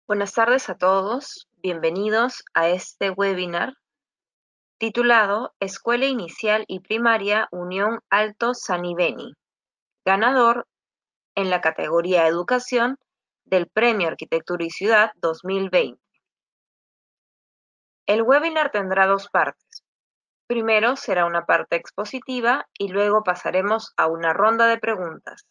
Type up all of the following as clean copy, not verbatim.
Buenas tardes a todos, bienvenidos a este webinar titulado Escuela Inicial y Primaria Unión Alto Sanibeni, ganador en la categoría Educación del Premio Arquitectura y Ciudad 2020. El webinar tendrá dos partes. Primero será una parte expositiva y luego pasaremos a una ronda de preguntas.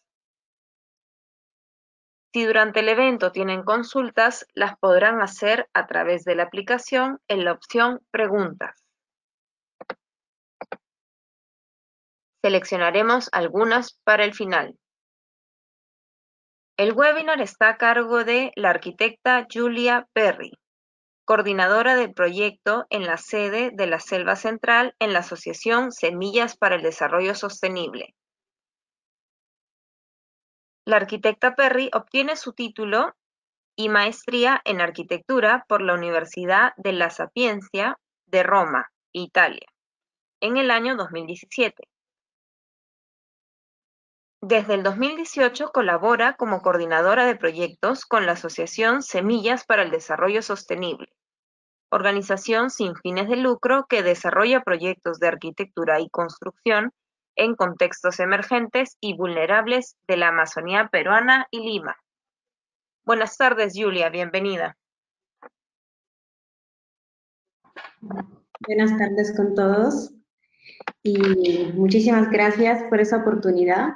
Si durante el evento tienen consultas, las podrán hacer a través de la aplicación en la opción Preguntas. Seleccionaremos algunas para el final. El webinar está a cargo de la arquitecta Julia Perry, coordinadora del proyecto en la sede de la Selva Central en la Asociación Semillas para el Desarrollo Sostenible. La arquitecta Perry obtiene su título y maestría en arquitectura por la Universidad de La Sapienza de Roma, Italia, en el año 2017. Desde el 2018 colabora como coordinadora de proyectos con la Asociación Semillas para el Desarrollo Sostenible, organización sin fines de lucro que desarrolla proyectos de arquitectura y construcción en contextos emergentes y vulnerables de la Amazonía peruana y Lima. Buenas tardes, Julia, bienvenida. Buenas tardes con todos y muchísimas gracias por esa oportunidad.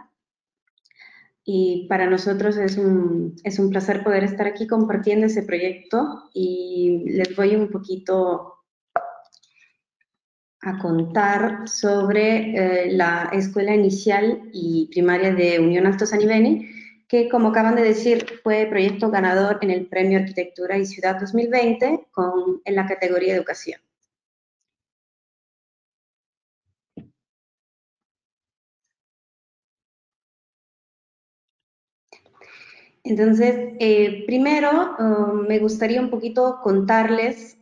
Y para nosotros es un placer poder estar aquí compartiendo ese proyecto y les voy un poquito a contar sobre la Escuela Inicial y Primaria de Unión Alto Sanibeni, que como acaban de decir fue proyecto ganador en el Premio Arquitectura y Ciudad 2020 en la categoría Educación. Entonces, primero me gustaría un poquito contarles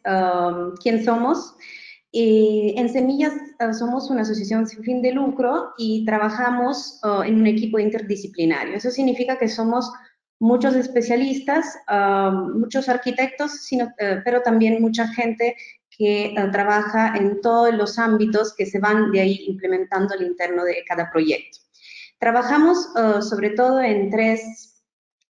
quién somos. En Semillas somos una asociación sin fin de lucro y trabajamos en un equipo interdisciplinario. Eso significa que somos muchos especialistas, muchos arquitectos, pero también mucha gente que trabaja en todos los ámbitos que se van de ahí implementando al interno de cada proyecto. Trabajamos sobre todo en tres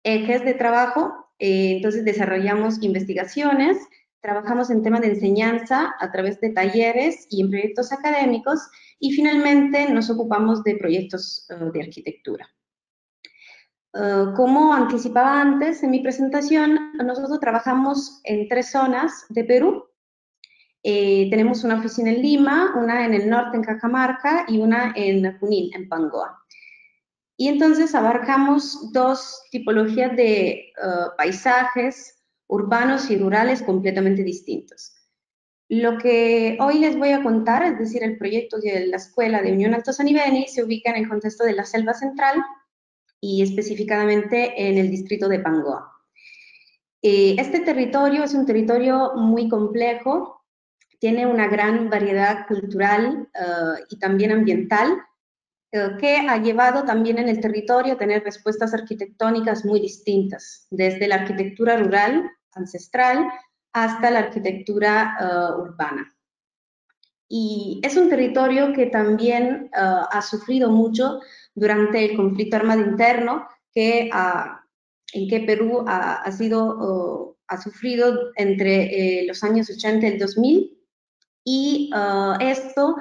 ejes de trabajo, entonces desarrollamos investigaciones, trabajamos en temas de enseñanza a través de talleres y en proyectos académicos y finalmente nos ocupamos de proyectos de arquitectura. Como anticipaba antes en mi presentación, nosotros trabajamos en 3 zonas de Perú. Tenemos una oficina en Lima, una en el norte en Cajamarca y una en Junín, en Pangoa. Y entonces abarcamos dos tipologías de paisajes urbanos y rurales completamente distintos. Lo que hoy les voy a contar, es decir, el proyecto de la Escuela de Unión Alto Sanibeni, se ubica en el contexto de la Selva Central y específicamente en el distrito de Pangoa. Este territorio es un territorio muy complejo, tiene una gran variedad cultural y también ambiental, que ha llevado también en el territorio a tener respuestas arquitectónicas muy distintas, desde la arquitectura rural, ancestral, hasta la arquitectura urbana. Y es un territorio que también ha sufrido mucho durante el conflicto armado interno en que Perú ha sufrido entre los años 80 y el 2000, y esto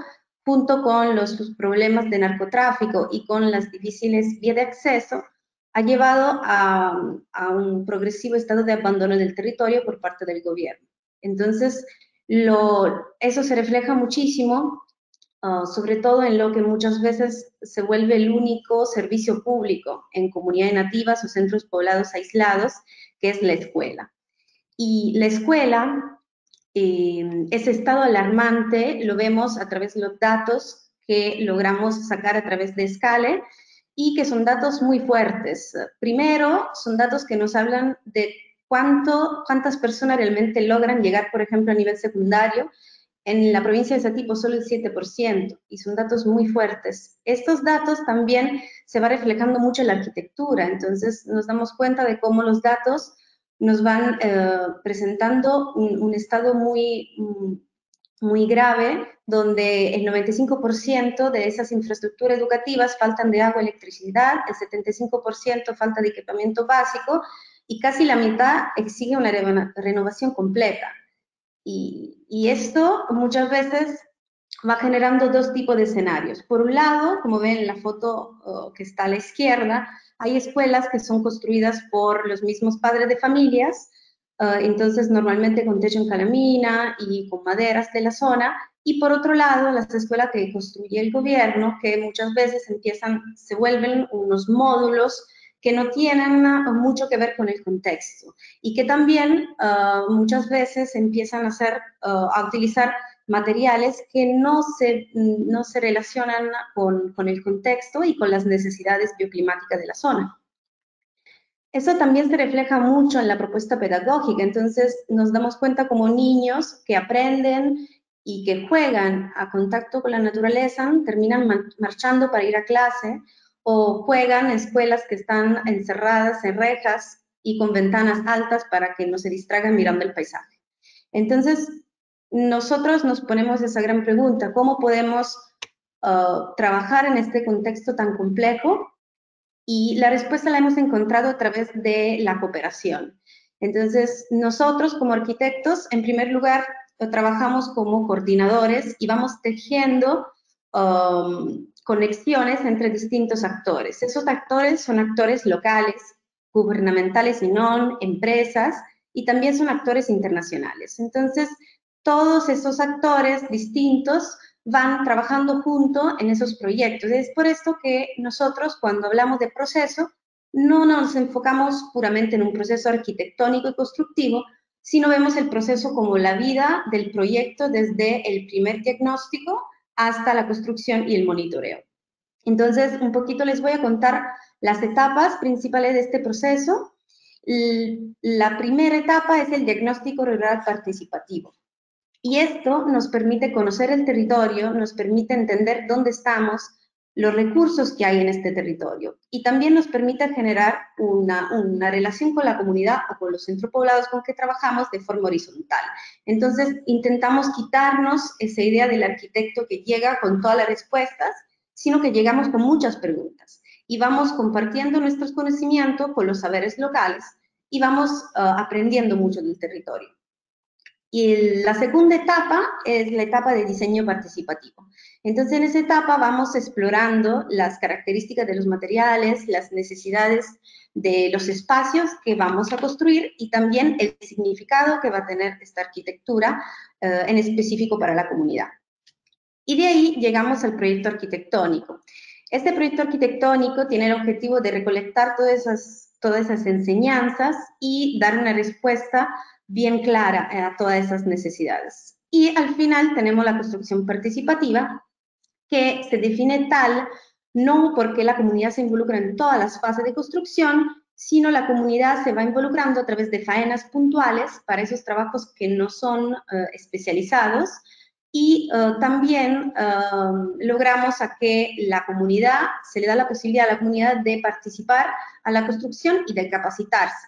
junto con los problemas de narcotráfico y con las difíciles vías de acceso, ha llevado a un progresivo estado de abandono del territorio por parte del gobierno. Entonces, eso se refleja muchísimo, sobre todo en lo que muchas veces se vuelve el único servicio público en comunidades nativas o centros poblados aislados, que es la escuela. Y la escuela, ese estado alarmante lo vemos a través de los datos que logramos sacar a través de Scale y que son datos muy fuertes. Primero, son datos que nos hablan de cuántas personas realmente logran llegar, por ejemplo, a nivel secundario. En la provincia de Satipo solo el 7%, y son datos muy fuertes. Estos datos también se va reflejando mucho en la arquitectura, entonces nos damos cuenta de cómo los datos nos van presentando un estado muy grave, donde el 95% de esas infraestructuras educativas faltan de agua y electricidad, el 75% falta de equipamiento básico, y casi la mitad exige una renovación completa. Y esto muchas veces va generando dos tipos de escenarios. Por un lado, como ven en la foto que está a la izquierda, hay escuelas que son construidas por los mismos padres de familias, entonces normalmente con techo en calamina y con maderas de la zona, y por otro lado, las escuelas que construye el gobierno, que muchas veces se vuelven unos módulos que no tienen mucho que ver con el contexto y que también muchas veces empiezan a utilizar materiales que no se relacionan con el contexto y con las necesidades bioclimáticas de la zona. Eso también se refleja mucho en la propuesta pedagógica, entonces nos damos cuenta como niños que aprenden y que juegan a contacto con la naturaleza, terminan marchando para ir a clase, o juegan en escuelas que están encerradas en rejas y con ventanas altas para que no se distraigan mirando el paisaje. Entonces, nosotros nos ponemos esa gran pregunta, ¿cómo podemos trabajar en este contexto tan complejo? Y la respuesta la hemos encontrado a través de la cooperación. Entonces, nosotros como arquitectos, en primer lugar, trabajamos como coordinadores y vamos tejiendo conexiones entre distintos actores. Esos actores son actores locales, gubernamentales y no, empresas, y también son actores internacionales. Entonces, todos esos actores distintos van trabajando juntos en esos proyectos. Es por esto que nosotros, cuando hablamos de proceso, no nos enfocamos puramente en un proceso arquitectónico y constructivo, sino vemos el proceso como la vida del proyecto desde el primer diagnóstico hasta la construcción y el monitoreo. Entonces, un poquito les voy a contar las etapas principales de este proceso. La primera etapa es el diagnóstico rural participativo. Y esto nos permite conocer el territorio, nos permite entender dónde estamos, los recursos que hay en este territorio. Y también nos permite generar una relación con la comunidad o con los centros poblados con que trabajamos de forma horizontal. Entonces, intentamos quitarnos esa idea del arquitecto que llega con todas las respuestas, sino que llegamos con muchas preguntas. Y vamos compartiendo nuestros conocimientos con los saberes locales y vamos aprendiendo mucho del territorio. Y la segunda etapa es la etapa de diseño participativo. Entonces, en esa etapa vamos explorando las características de los materiales, las necesidades de los espacios que vamos a construir y también el significado que va a tener esta arquitectura en específico para la comunidad. Y de ahí llegamos al proyecto arquitectónico. Este proyecto arquitectónico tiene el objetivo de recolectar todas esas enseñanzas y dar una respuesta bien clara a todas esas necesidades. Y al final tenemos la construcción participativa, que se define tal no porque la comunidad se involucra en todas las fases de construcción, sino la comunidad se va involucrando a través de faenas puntuales para esos trabajos que no son especializados, y también logramos a que la comunidad, se le da la posibilidad a la comunidad de participar a la construcción y de capacitarse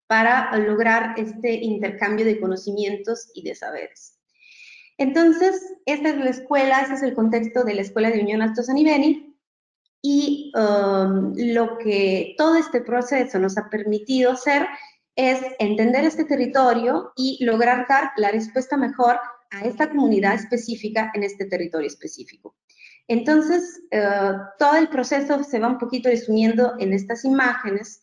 para lograr este intercambio de conocimientos y de saberes. Entonces, esta es la escuela, este es el contexto de la Escuela de Unión Alto Sanibeni, y lo que todo este proceso nos ha permitido hacer es entender este territorio y lograr dar la respuesta mejor a esta comunidad específica en este territorio específico. Entonces, todo el proceso se va un poquito resumiendo en estas imágenes,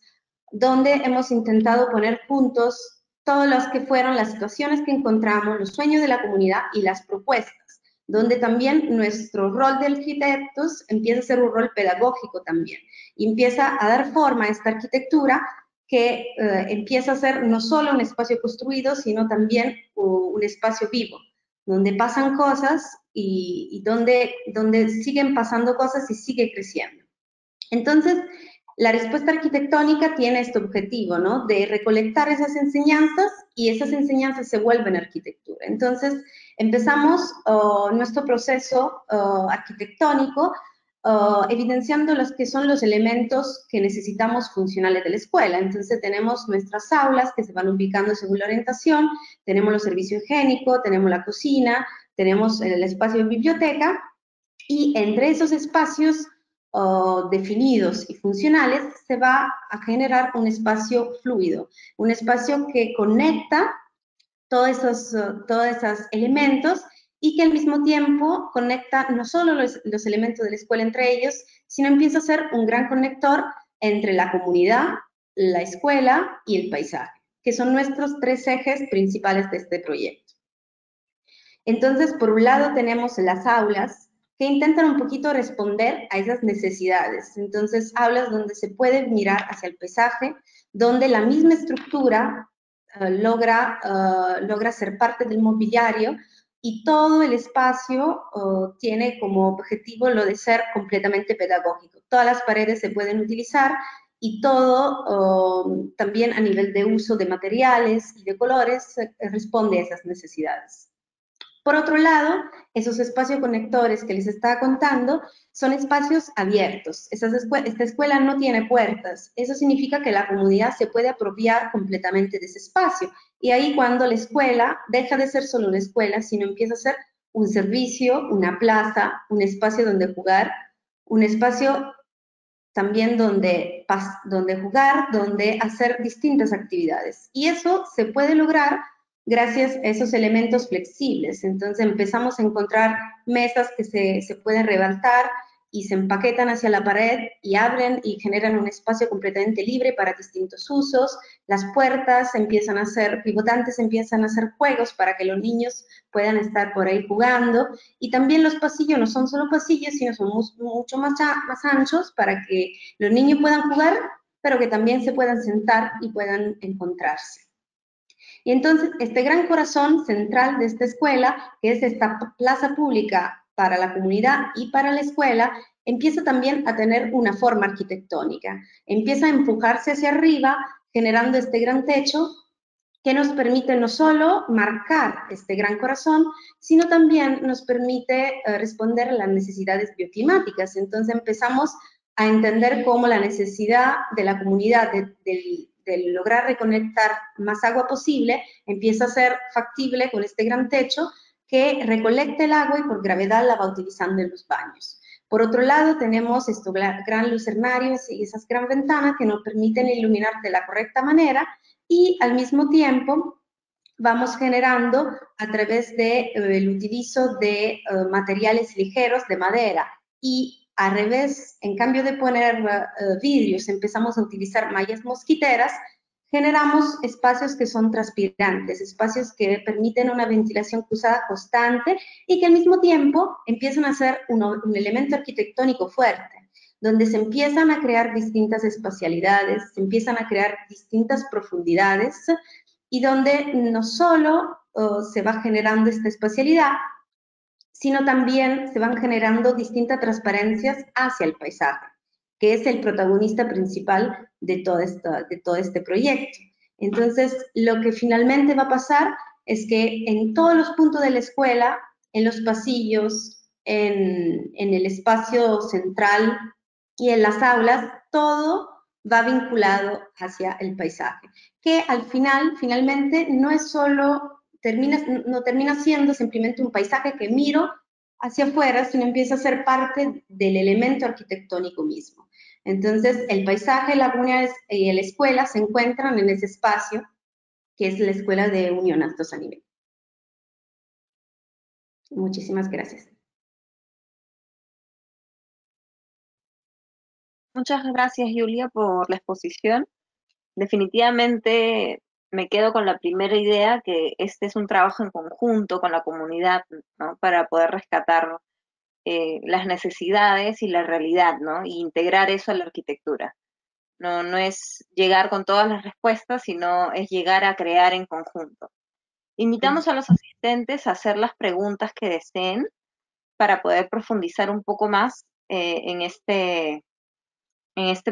donde hemos intentado poner juntos todas las que fueron las situaciones que encontramos, los sueños de la comunidad y las propuestas, donde también nuestro rol de arquitectos empieza a ser un rol pedagógico también, y empieza a dar forma a esta arquitectura que empieza a ser no solo un espacio construido, sino también un espacio vivo, donde pasan cosas y donde siguen pasando cosas y sigue creciendo. Entonces, la respuesta arquitectónica tiene este objetivo, ¿no? De recolectar esas enseñanzas, y esas enseñanzas se vuelven arquitectura. Entonces, empezamos nuestro proceso arquitectónico evidenciando los que son los elementos que necesitamos funcionales de la escuela. Entonces tenemos nuestras aulas que se van ubicando según la orientación, tenemos los servicios higiénicos, tenemos la cocina, tenemos el espacio de biblioteca, y entre esos espacios definidos y funcionales se va a generar un espacio fluido, un espacio que conecta todos esos elementos y que al mismo tiempo conecta no solo los elementos de la escuela entre ellos, sino empieza a ser un gran conector entre la comunidad, la escuela y el paisaje, que son nuestros tres ejes principales de este proyecto. Entonces, por un lado tenemos las aulas que intentan un poquito responder a esas necesidades. Entonces, aulas donde se puede mirar hacia el paisaje, donde la misma estructura logra ser parte del mobiliario y todo el espacio tiene como objetivo lo de ser completamente pedagógico. Todas las paredes se pueden utilizar y todo también a nivel de uso de materiales y de colores responde a esas necesidades. Por otro lado, esos espacios conectores que les estaba contando son espacios abiertos. Esta escuela no tiene puertas. Eso significa que la comunidad se puede apropiar completamente de ese espacio. Y ahí cuando la escuela deja de ser solo una escuela, sino empieza a ser un servicio, una plaza, un espacio donde jugar, un espacio también donde jugar, donde hacer distintas actividades. Y eso se puede lograr gracias a esos elementos flexibles. Entonces empezamos a encontrar mesas que se pueden levantar y se empaquetan hacia la pared y abren y generan un espacio completamente libre para distintos usos. Las puertas empiezan a ser pivotantes, empiezan a hacer juegos para que los niños puedan estar por ahí jugando. Y también los pasillos no son solo pasillos, sino son mucho más anchos para que los niños puedan jugar, pero que también se puedan sentar y puedan encontrarse. Y entonces, este gran corazón central de esta escuela, que es esta plaza pública para la comunidad y para la escuela, empieza también a tener una forma arquitectónica. Empieza a empujarse hacia arriba, generando este gran techo que nos permite no solo marcar este gran corazón, sino también nos permite responder a las necesidades bioclimáticas. Entonces empezamos a entender cómo la necesidad de la comunidad de lograr reconectar más agua posible empieza a ser factible con este gran techo que recolecta el agua y por gravedad la va utilizando en los baños. Por otro lado, tenemos estos gran lucernarios y esas gran ventanas que nos permiten iluminar de la correcta manera y al mismo tiempo vamos generando a través del utilizo de materiales ligeros de madera y al revés, en cambio de poner vidrios, empezamos a utilizar mallas mosquiteras, generamos espacios que son transpirantes, espacios que permiten una ventilación cruzada constante y que al mismo tiempo empiezan a ser un elemento arquitectónico fuerte, donde se empiezan a crear distintas espacialidades, se empiezan a crear distintas profundidades y donde no solo se va generando esta espacialidad, sino también se van generando distintas transparencias hacia el paisaje, que es el protagonista principal de todo este proyecto. Entonces, lo que finalmente va a pasar es que en todos los puntos de la escuela, en los pasillos, en el espacio central y en las aulas, todo va vinculado hacia el paisaje, que al finalmente, no es solo no termina siendo simplemente un paisaje que miro hacia afuera, sino empieza a ser parte del elemento arquitectónico mismo. Entonces, el paisaje, la comunidad y la escuela se encuentran en ese espacio que es la Escuela de Unión Altos a Nivel. Muchísimas gracias. Muchas gracias, Julia, por la exposición. Definitivamente me quedo con la primera idea, que este es un trabajo en conjunto con la comunidad, ¿no? Para poder rescatar las necesidades y la realidad, ¿no? Y integrar eso a la arquitectura. No, no es llegar con todas las respuestas, sino es llegar a crear en conjunto. Invitamos a los asistentes a hacer las preguntas que deseen para poder profundizar un poco más en este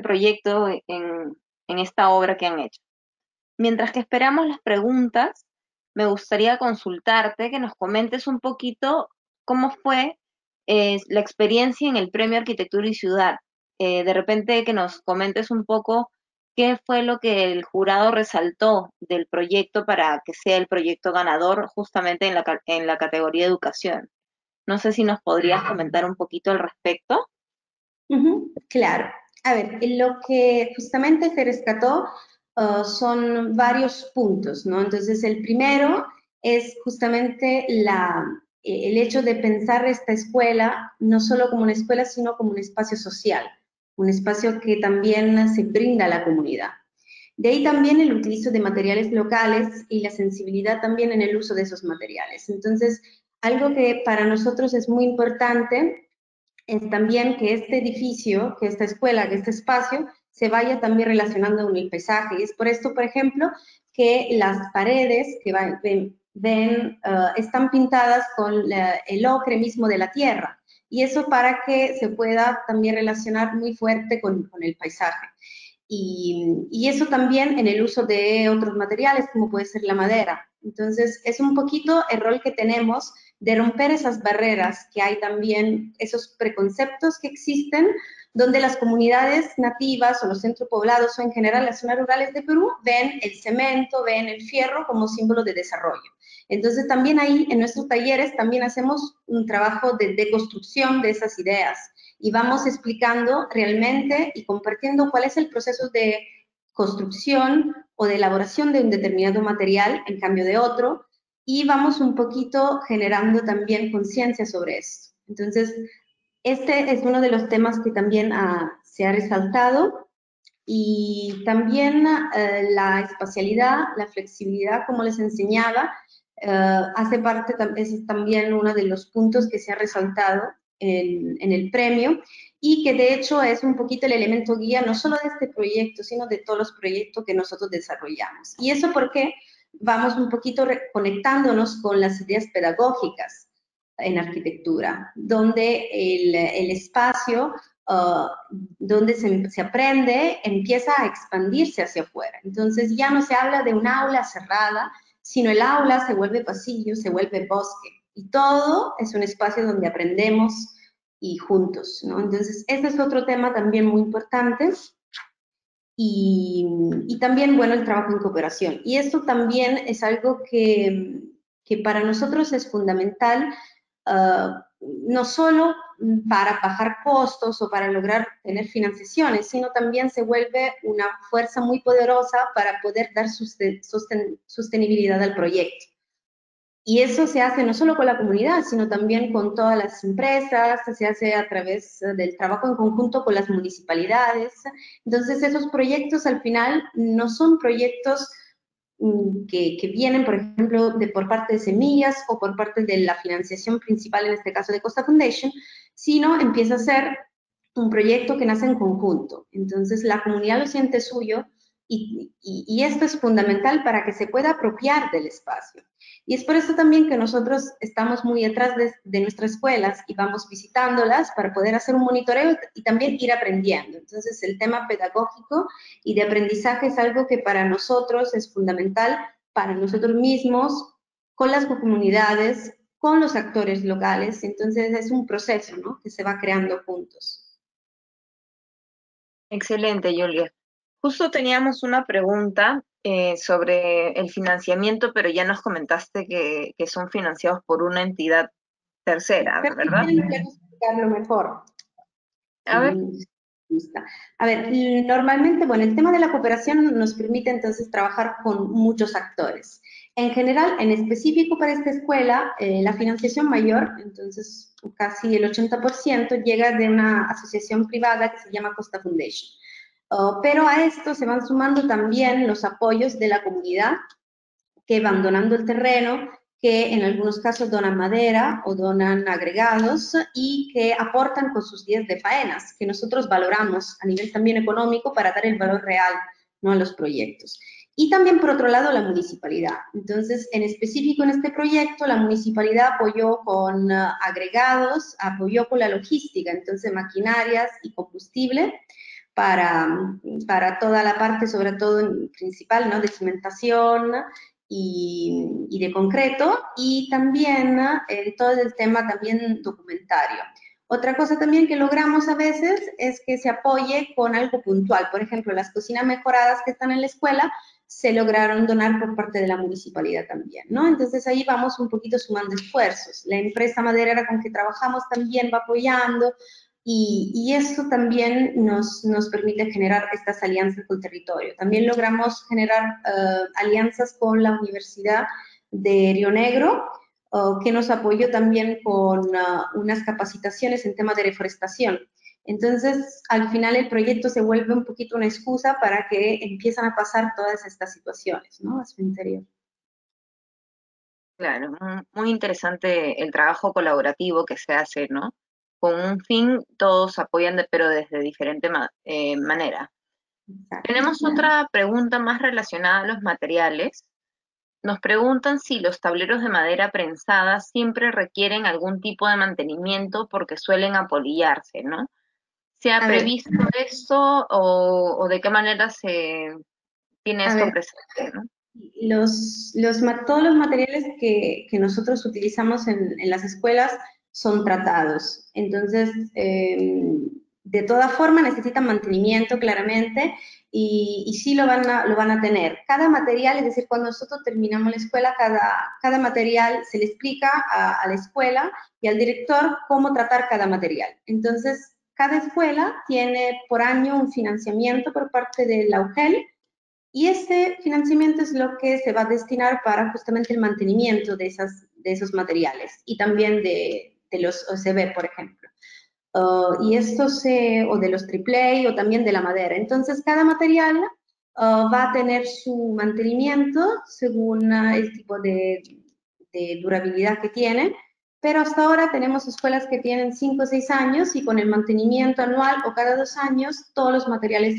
proyecto, en esta obra que han hecho. Mientras que esperamos las preguntas, me gustaría consultarte, que nos comentes un poquito cómo fue la experiencia en el Premio Arquitectura y Ciudad. De repente que nos comentes un poco qué fue lo que el jurado resaltó del proyecto para que sea el proyecto ganador justamente en en la categoría educación. No sé si nos podrías comentar un poquito al respecto. Ujú, claro. A ver, lo que justamente se rescató son varios puntos, ¿no? Entonces, el primero es justamente el hecho de pensar esta escuela no solo como una escuela, sino como un espacio social, un espacio que también se brinda a la comunidad. De ahí también el utilizo de materiales locales y la sensibilidad también en el uso de esos materiales. Entonces, algo que para nosotros es muy importante es también que este edificio, que esta escuela, que este espacio, se vaya también relacionando con el paisaje. Y es por esto, por ejemplo, que las paredes que están pintadas con el ocre mismo de la tierra. Y eso para que se pueda también relacionar muy fuerte con el paisaje. Y eso también en el uso de otros materiales, como puede ser la madera. Entonces, es un poquito el rol que tenemos de romper esas barreras que hay también, esos preconceptos que existen, donde las comunidades nativas o los centros poblados o en general las zonas rurales de Perú ven el cemento, ven el fierro como símbolo de desarrollo. Entonces también ahí en nuestros talleres también hacemos un trabajo de deconstrucción de esas ideas y vamos explicando realmente y compartiendo cuál es el proceso de construcción o de elaboración de un determinado material en cambio de otro, y vamos un poquito generando también conciencia sobre esto. Entonces, este es uno de los temas que también se ha resaltado, y también la espacialidad, la flexibilidad, como les enseñaba, hace parte, es también uno de los puntos que se ha resaltado en el premio, y que de hecho es un poquito el elemento guía no solo de este proyecto, sino de todos los proyectos que nosotros desarrollamos. Y eso porque vamos un poquito conectándonos con las ideas pedagógicas en arquitectura, donde el espacio donde se aprende empieza a expandirse hacia afuera. Entonces ya no se habla de un aula cerrada, sino el aula se vuelve pasillo, se vuelve bosque. Y todo es un espacio donde aprendemos y juntos, ¿no? Entonces, este es otro tema también muy importante. Y también, bueno, el trabajo en cooperación. Y esto también es algo que para nosotros es fundamental, no solo para bajar costos o para lograr tener financiaciones, sino también se vuelve una fuerza muy poderosa para poder dar sostenibilidad al proyecto. Y eso se hace no solo con la comunidad, sino también con todas las empresas, se hace a través del trabajo en conjunto con las municipalidades. Entonces, esos proyectos al final no son proyectos que vienen, por ejemplo, por parte de Semillas o por parte de la financiación principal, en este caso de Costa Foundation, sino empieza a ser un proyecto que nace en conjunto. Entonces, la comunidad lo siente suyo, y esto es fundamental para que se pueda apropiar del espacio. Y es por eso también que nosotros estamos muy detrás de nuestras escuelas y vamos visitándolas para poder hacer un monitoreo y también ir aprendiendo. Entonces, el tema pedagógico y de aprendizaje es algo que para nosotros es fundamental, para nosotros mismos, con las comunidades, con los actores locales. Entonces, es un proceso, ¿no?, que se va creando juntos. Excelente, Julia. Justo teníamos una pregunta sobre el financiamiento, pero ya nos comentaste que son financiados por una entidad tercera, ¿verdad? Permítanme explicarlo mejor. A ver. A ver, normalmente, bueno, el tema de la cooperación nos permite entonces trabajar con muchos actores. En general, en específico para esta escuela, la financiación mayor, entonces casi el 80%, llega de una asociación privada que se llama Costa Foundation. Pero a esto se van sumando también los apoyos de la comunidad, que van donando el terreno, que en algunos casos donan madera o donan agregados y que aportan con sus días de faenas, que nosotros valoramos a nivel también económico para dar el valor real, ¿no?, a los proyectos. Y también, por otro lado, la municipalidad. Entonces, en específico en este proyecto, la municipalidad apoyó con agregados, apoyó con la logística, entonces maquinarias y combustible, para toda la parte, sobre todo principal, ¿no?, de cimentación y de concreto, y también todo el tema también documentario. Otra cosa también que logramos a veces es que se apoye con algo puntual. Por ejemplo, las cocinas mejoradas que están en la escuela se lograron donar por parte de la municipalidad también, ¿no? Entonces ahí vamos un poquito sumando esfuerzos. La empresa maderera con que trabajamos también va apoyando y eso también nos permite generar estas alianzas con el territorio. También logramos generar alianzas con la Universidad de Río Negro, que nos apoyó también con unas capacitaciones en tema de reforestación. Entonces, al final el proyecto se vuelve un poquito una excusa para que empiezan a pasar todas estas situaciones, ¿no? A su interior. Claro, muy interesante el trabajo colaborativo que se hace, ¿no? Con un fin, todos apoyan, pero desde diferente manera. Exacto. Tenemos otra pregunta más relacionada a los materiales. Nos preguntan si los tableros de madera prensada siempre requieren algún tipo de mantenimiento porque suelen apolillarse, ¿no? ¿Se ha A ver, previsto esto o de qué manera se tiene a esto ver, presente, ¿no? todos los materiales que nosotros utilizamos en las escuelas son tratados. Entonces, de toda forma necesitan mantenimiento claramente y sí lo van a tener. Cada material, es decir, cuando nosotros terminamos la escuela, cada material se le explica a la escuela y al director cómo tratar cada material. Entonces, cada escuela tiene por año un financiamiento por parte de la UGEL y ese financiamiento es lo que se va a destinar para justamente el mantenimiento de esos materiales y también de los OCB, por ejemplo. Y esto o de los AAA o también de la madera. Entonces, cada material va a tener su mantenimiento según el tipo de durabilidad que tiene, pero hasta ahora tenemos escuelas que tienen 5 o 6 años y con el mantenimiento anual o cada 2 años todos los materiales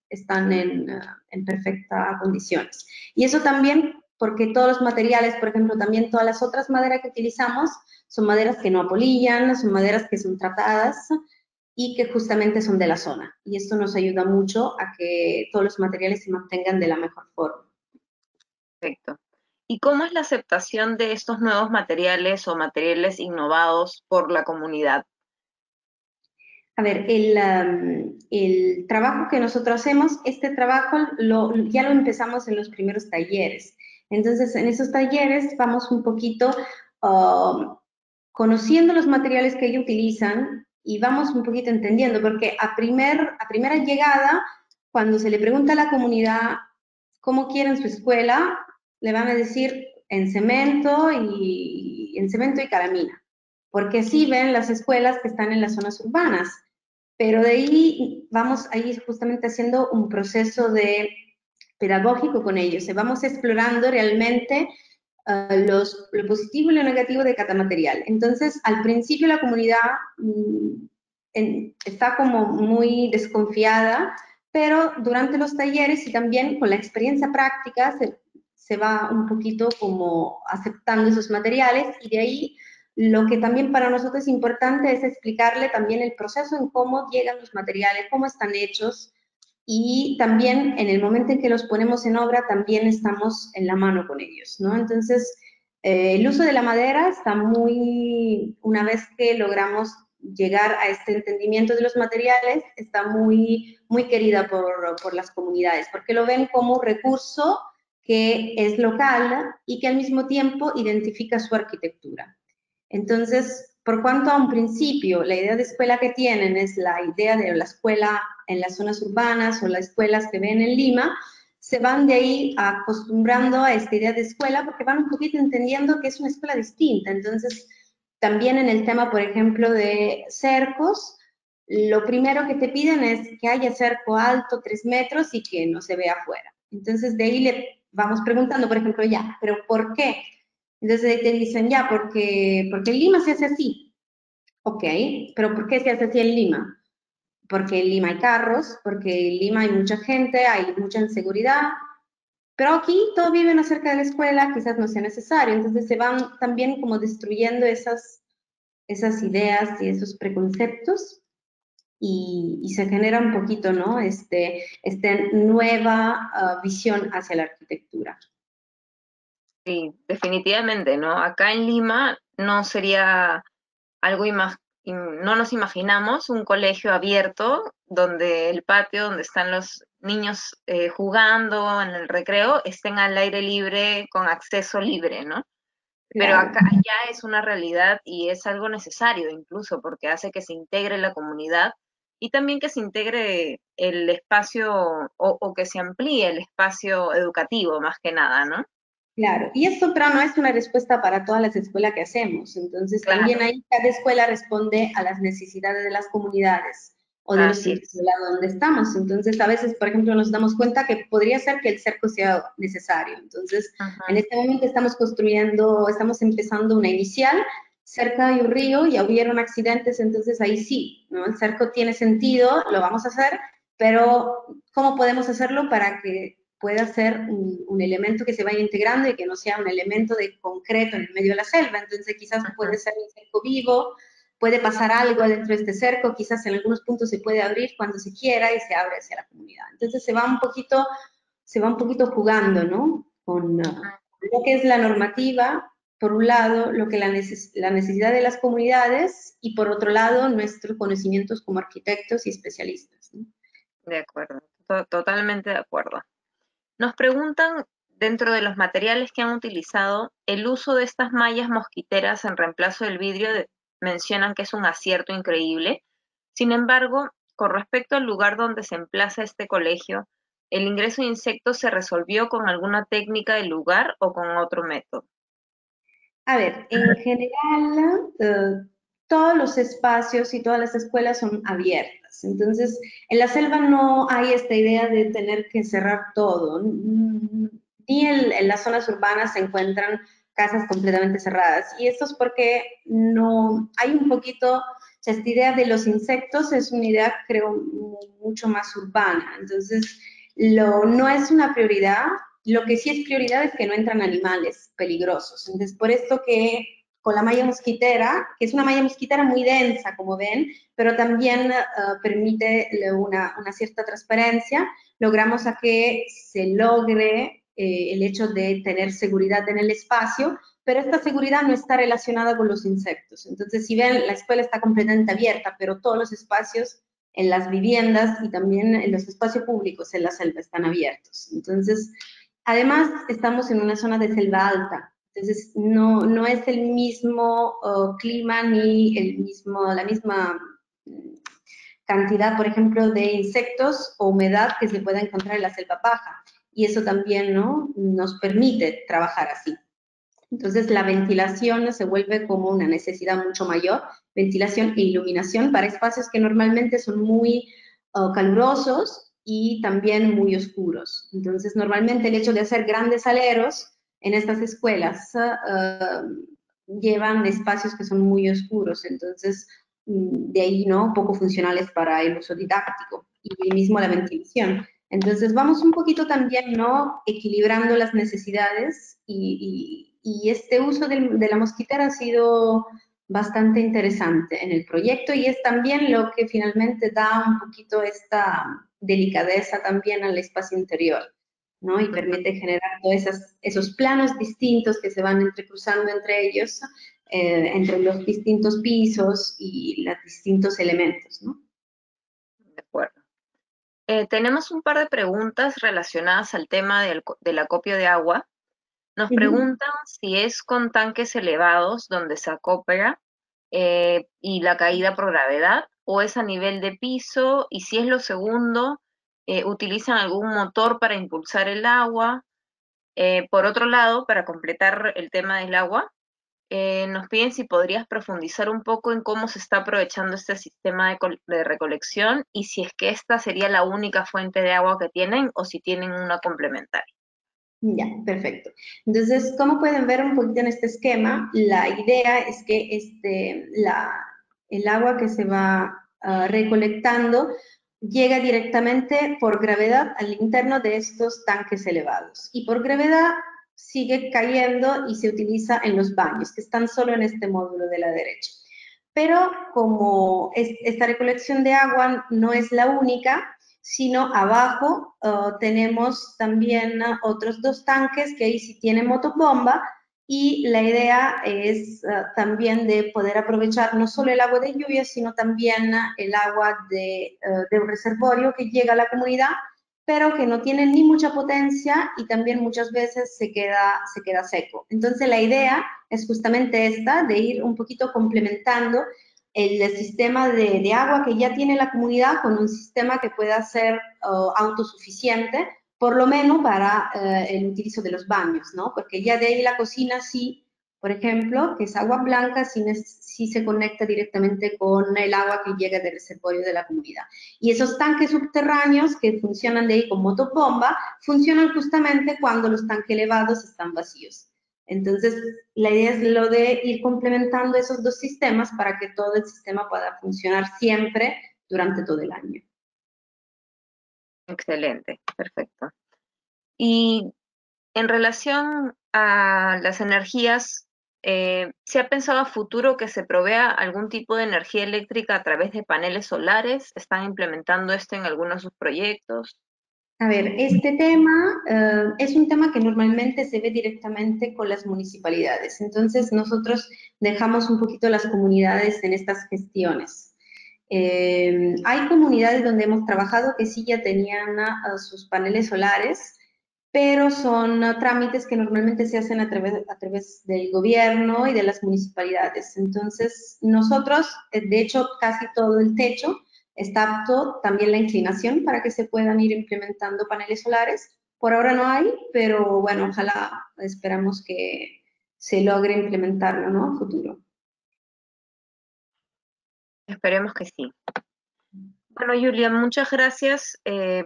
están en perfectas condiciones. Y eso también porque todos los materiales, por ejemplo, también todas las otras maderas que utilizamos son maderas que no apolillan, son maderas que son tratadas y que justamente son de la zona. Y esto nos ayuda mucho a que todos los materiales se mantengan de la mejor forma. Perfecto. ¿Y cómo es la aceptación de estos nuevos materiales o materiales innovados por la comunidad? A ver, el trabajo que nosotros hacemos, este trabajo ya lo empezamos en los primeros talleres. Entonces, en esos talleres vamos un poquito conociendo los materiales que ellos utilizan y vamos un poquito entendiendo, porque a primera llegada, cuando se le pregunta a la comunidad cómo quieren su escuela, le van a decir en cemento y calamina, porque así ven las escuelas que están en las zonas urbanas. Pero de ahí vamos a ir justamente haciendo un proceso pedagógico con ellos. Vamos explorando realmente lo positivo y lo negativo de cada material. Entonces, al principio la comunidad está como muy desconfiada, pero durante los talleres y también con la experiencia práctica se va un poquito como aceptando esos materiales y de ahí lo que también para nosotros es importante es explicarle también el proceso en cómo llegan los materiales, cómo están hechos y también en el momento en que los ponemos en obra también estamos en la mano con ellos, ¿no? Entonces, el uso de la madera está una vez que logramos llegar a este entendimiento de los materiales, está muy querida por las comunidades, porque lo ven como un recurso que es local y que al mismo tiempo identifica su arquitectura. Entonces, por cuanto a un principio la idea de escuela que tienen es la idea de la escuela en las zonas urbanas o las escuelas que ven en Lima, se van de ahí acostumbrando a esta idea de escuela porque van un poquito entendiendo que es una escuela distinta. Entonces, también en el tema, por ejemplo, de cercos, lo primero que te piden es que haya cerco alto 3 metros y que no se vea afuera. Entonces, de ahí le vamos preguntando, por ejemplo, ya, ¿pero por qué? Entonces te dicen, ya, porque en Lima se hace así. Ok, pero ¿por qué se hace así en Lima? Porque en Lima hay carros, porque en Lima hay mucha gente, hay mucha inseguridad, pero aquí todos viven cerca de la escuela, quizás no sea necesario. Entonces se van también como destruyendo esas ideas y esos preconceptos y se genera un poquito, ¿no? Esta nueva visión hacia la arquitectura. Sí, definitivamente, ¿no? Acá en Lima no sería algo no nos imaginamos un colegio abierto donde el patio donde están los niños jugando en el recreo estén al aire libre con acceso libre, ¿no? Pero Claro. acá ya es una realidad y es algo necesario incluso porque hace que se integre la comunidad y también que se integre el espacio o que se amplíe el espacio educativo más que nada, ¿no? Claro, y esto, pero no es una respuesta para todas las escuelas que hacemos. Entonces, también Claro, ahí cada escuela responde a las necesidades de las comunidades o de los así centros es. de lado donde estamos. Entonces, a veces, por ejemplo, nos damos cuenta que podría ser que el cerco sea necesario. Entonces, en Ajá, este momento estamos empezando una inicial cerca de un río y hubieron accidentes, entonces ahí sí, ¿no? El cerco tiene sentido, lo vamos a hacer, pero ¿cómo podemos hacerlo para que pueda ser un elemento que se vaya integrando y que no sea un elemento de concreto en el medio de la selva? Entonces quizás puede ajá. ser un cerco vivo, puede pasar algo dentro de este cerco, quizás en algunos puntos se puede abrir cuando se quiera y se abre hacia la comunidad. Entonces se va un poquito jugando, ¿no? Con lo que es la normativa, por un lado, lo que la necesidad de las comunidades y por otro lado, nuestros conocimientos como arquitectos y especialistas, ¿no? De acuerdo, totalmente de acuerdo. Nos preguntan, dentro de los materiales que han utilizado, el uso de estas mallas mosquiteras en reemplazo del vidrio, mencionan que es un acierto increíble. Sin embargo, con respecto al lugar donde se emplaza este colegio, ¿el ingreso de insectos se resolvió con alguna técnica del lugar o con otro método? A ver, en general, todos los espacios y todas las escuelas son abiertas. Entonces, en la selva no hay esta idea de tener que cerrar todo. Ni en las zonas urbanas se encuentran casas completamente cerradas. Y esto es porque no hay un poquito, o sea, esta idea de los insectos es una idea, creo, mucho más urbana. Entonces, no es una prioridad. Lo que sí es prioridad es que no entran animales peligrosos. Entonces, por esto que con la malla mosquitera, que es una malla mosquitera muy densa, como ven, pero también permite una cierta transparencia, logramos a que se logre el hecho de tener seguridad en el espacio, pero esta seguridad no está relacionada con los insectos. Entonces, si ven, la escuela está completamente abierta, pero todos los espacios en las viviendas y también en los espacios públicos en la selva están abiertos. Entonces, además, estamos en una zona de selva alta, entonces no es el mismo clima ni la misma cantidad, por ejemplo, de insectos o humedad que se pueda encontrar en la selva baja. Y eso también, ¿no?, nos permite trabajar así. Entonces, la ventilación se vuelve como una necesidad mucho mayor, ventilación e iluminación para espacios que normalmente son muy calurosos y también muy oscuros. Entonces, normalmente el hecho de hacer grandes aleros en estas escuelas llevan espacios que son muy oscuros, entonces de ahí, ¿no?, poco funcionales para el uso didáctico y mismo la ventilación. Entonces vamos un poquito también, ¿no?, equilibrando las necesidades y este uso de la mosquitera ha sido bastante interesante en el proyecto y es también lo que finalmente da un poquito esta delicadeza también al espacio interior, ¿no? Y Ujú. permite generar todos esos planos distintos que se van entrecruzando entre ellos, entre los distintos pisos y los distintos elementos, ¿no? De acuerdo. Tenemos un par de preguntas relacionadas al tema del acopio de agua. Nos Ujú. preguntan si es con tanques elevados donde se acopia y la caída por gravedad, o es a nivel de piso, y si es lo segundo, utilizan algún motor para impulsar el agua. Por otro lado, para completar el tema del agua, nos piden si podrías profundizar un poco en cómo se está aprovechando este sistema de recolección y si es que esta sería la única fuente de agua que tienen o si tienen una complementaria. Ya, perfecto. Entonces, como pueden ver un poquito en este esquema, la idea es que el agua que se va recolectando llega directamente por gravedad al interno de estos tanques elevados. Y por gravedad sigue cayendo y se utiliza en los baños, que están solo en este módulo de la derecha. Pero como esta recolección de agua no es la única, sino abajo tenemos también otros 2 tanques que ahí sí tienen motopomba, y la idea es también de poder aprovechar no solo el agua de lluvia, sino también el agua de un reservorio que llega a la comunidad, pero que no tiene ni mucha potencia y también muchas veces se queda seco. Entonces la idea es justamente esta, de ir un poquito complementando el sistema de agua que ya tiene la comunidad con un sistema que pueda ser autosuficiente, por lo menos para el utilizo de los baños, ¿no? Porque ya de ahí la cocina sí, por ejemplo, que es agua blanca, sí se conecta directamente con el agua que llega del reservorio de la comunidad. Y esos tanques subterráneos que funcionan de ahí con motopomba, funcionan justamente cuando los tanques elevados están vacíos. Entonces, la idea es lo de ir complementando esos 2 sistemas para que todo el sistema pueda funcionar siempre durante todo el año. Excelente, perfecto. Y en relación a las energías, ¿se ha pensado a futuro que se provea algún tipo de energía eléctrica a través de paneles solares? ¿Están implementando esto en algunos de sus proyectos? A ver, este tema es un tema que normalmente se ve directamente con las municipalidades. Entonces, nosotros dejamos un poquito las comunidades en estas gestiones. Hay comunidades donde hemos trabajado que sí ya tenían sus paneles solares, pero son trámites que normalmente se hacen a través del gobierno y de las municipalidades. Entonces, nosotros, de hecho, casi todo el techo está apto, también la inclinación para que se puedan ir implementando paneles solares. Por ahora no hay, pero bueno, ojalá esperamos que se logre implementarlo, ¿no? A futuro. Esperemos que sí. Bueno, Julia, muchas gracias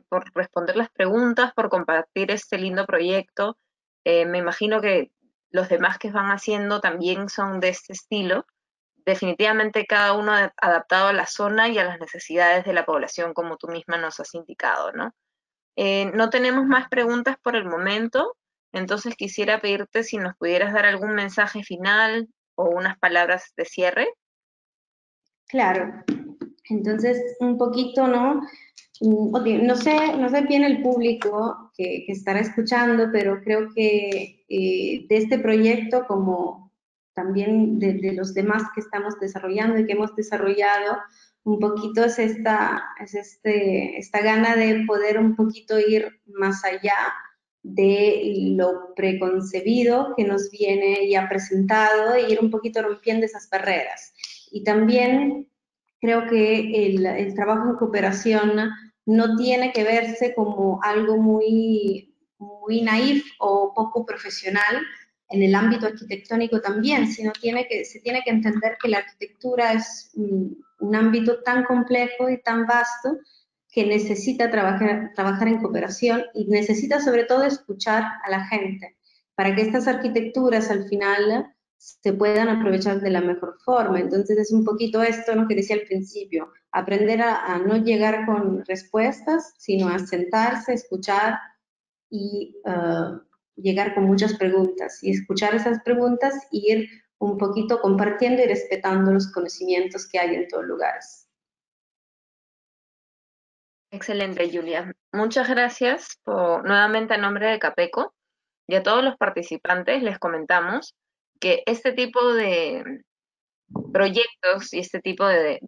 por responder las preguntas, por compartir este lindo proyecto. Me imagino que los demás que van haciendo también son de este estilo. Definitivamente cada uno adaptado a la zona y a las necesidades de la población, como tú misma nos has indicado, ¿no? No tenemos más preguntas por el momento, entonces quisiera pedirte si nos pudieras dar algún mensaje final o unas palabras de cierre. Claro, entonces un poquito, ¿no? No sé bien el público que estará escuchando, pero creo que de este proyecto, como también de los demás que estamos desarrollando y que hemos desarrollado, un poquito es esta gana de poder un poquito ir más allá de lo preconcebido que nos viene ya presentado e ir un poquito rompiendo esas barreras. Y también creo que el trabajo en cooperación no tiene que verse como algo muy naif o poco profesional en el ámbito arquitectónico también, sino se tiene que entender que la arquitectura es un ámbito tan complejo y tan vasto que necesita trabajar en cooperación y necesita sobre todo escuchar a la gente para que estas arquitecturas al final se puedan aprovechar de la mejor forma. Entonces es un poquito esto, ¿no?, que decía al principio, aprender a no llegar con respuestas, sino a sentarse, escuchar y llegar con muchas preguntas y escuchar esas preguntas y ir un poquito compartiendo y respetando los conocimientos que hay en todos lugares. Excelente, Julia. Muchas gracias nuevamente a nombre de Capeco y a todos los participantes les comentamos que este tipo de proyectos y este tipo de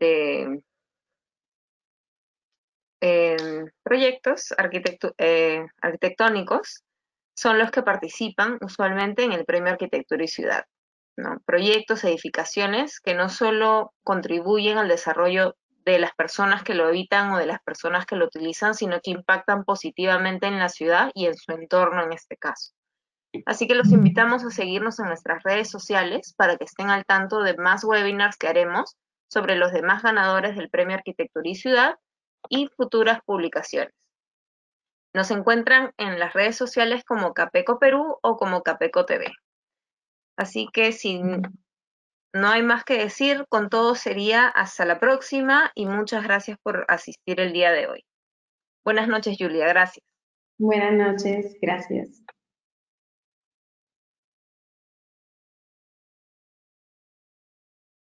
proyectos arquitectónicos son los que participan usualmente en el Premio Arquitectura y Ciudad, ¿no? Proyectos, edificaciones que no solo contribuyen al desarrollo de las personas que lo habitan o de las personas que lo utilizan, sino que impactan positivamente en la ciudad y en su entorno en este caso. Así que los invitamos a seguirnos en nuestras redes sociales para que estén al tanto de más webinars que haremos sobre los demás ganadores del Premio Arquitectura y Ciudad y futuras publicaciones. Nos encuentran en las redes sociales como Capeco Perú o como Capeco TV. Así que si no hay más que decir, con todo sería hasta la próxima y muchas gracias por asistir el día de hoy. Buenas noches, Julia. Gracias. Buenas noches, gracias.